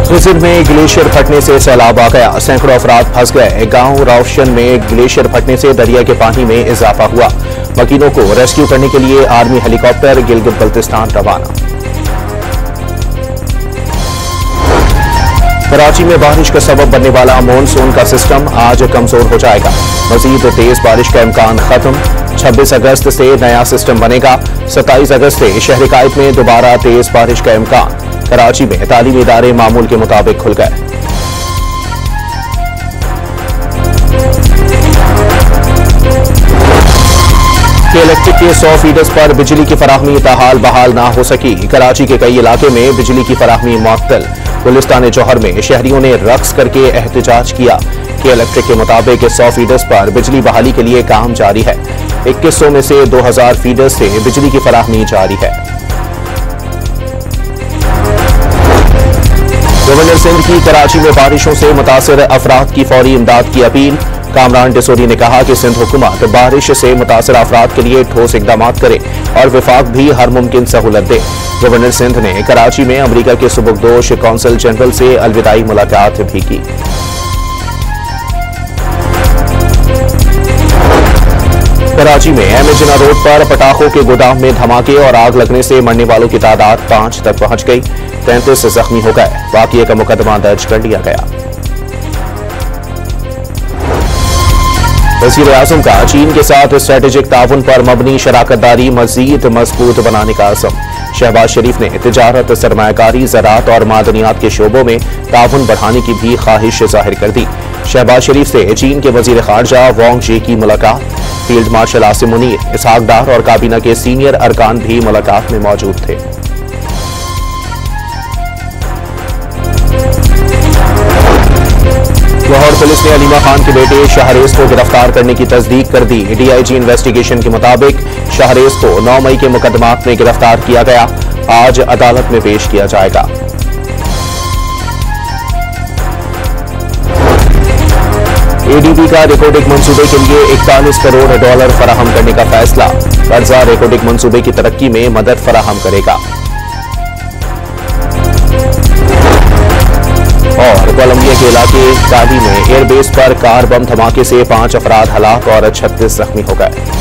सिंध में ग्लेशियर फटने से सैलाब आ गया, सैकड़ों अफराद फंस गए। गांव रावशन में ग्लेशियर फटने से दरिया के पानी में इजाफा हुआ। मकीनों को रेस्क्यू करने के लिए आर्मी हेलीकॉप्टर गिलगित बल्तिस्तान रवाना। कराची में बारिश का सबब बनने वाला मॉनसून का सिस्टम आज कमजोर हो जाएगा। मजीद तेज बारिश का इम्कान खत्म। 26 अगस्त से नया सिस्टम बनेगा। 27 अगस्त से शहर कायद में दोबारा तेज बारिश का इम्कान। कराची में तालीमी इदारे मामूल के मुताबिक खुल गए। इलेक्ट्रिक के 100 फीडर्स पर बिजली की फराहमी ताहाल बहाल ना हो सकी। कराची के कई इलाके में बिजली की फराहमी मुअत्तल। गुलिस्तान जौहर में शहरियों ने रक्स करके एहतजाज किया। कि इलेक्ट्रिक के मुताबिक 100 फीडर्स पर बिजली बहाली के लिए काम जारी है। 2100 में से 2000 फीडर्स से बिजली की फराहमी जारी है। गवर्नर सिंध की कराची में बारिशों से मुतासिर अफराद की फौरी इमदाद की अपील। कामरान डिसोरी ने कहा कि सिंध हुकूमत बारिश से मुतासिर अफराद के लिए ठोस इकदाम करे और विफाक भी हर मुमकिन सहूलत दे। गवर्नर सिंध ने कराची में अमरीका के सुबुकदोश कौंसल जनरल से अलविदाई मुलाकात भी की। कराची में एमेजना रोड पर पटाखों के गोदाम में धमाके और आग लगने से मरने वालों की तादाद 5 तक पहुंच गई। 33 जख्मी हो गए। वाकये का मुकदमा दर्ज कर लिया गया। वज़ीर आज़म का चीन के साथ स्ट्रेटेजिक ताउन पर मबनी शराकतदारी मजीद मजबूत बनाने का अज़म। शहबाज शरीफ ने तिजारत, सरमायाकारी, ज़राअत और मादनियात के शोबों में ताउन बढ़ाने की भी ख्वाहिश जाहिर कर दी। शहबाज शरीफ से चीन के वज़ीर ख़ारजा वांग जी की मुलाकात। फील्ड मार्शल आसिम मुनीर, इसहाक डार और काबीना के सीनियर अरकान भी मुलाकात में मौजूद थे। लाहौर पुलिस ने अलीमा खान के बेटे शाहरेज को गिरफ्तार करने की तस्दीक कर दी। डीआईजी इन्वेस्टिगेशन के मुताबिक शाहरेज को 9 मई के मुकदमात में गिरफ्तार किया गया। आज अदालत में पेश किया जाएगा। एडीबी का रेकोडिक मंसूबे के लिए $41 करोड़ फराहम करने का फैसला। कर्जा रेकोडिक मंसूबे की तरक्की में मदद फराहम करेगा। और कोलंबिया के इलाके काली में एयरबेस पर कार बम धमाके से 5 अफराद हलाक और 36 जख्मी हो गए।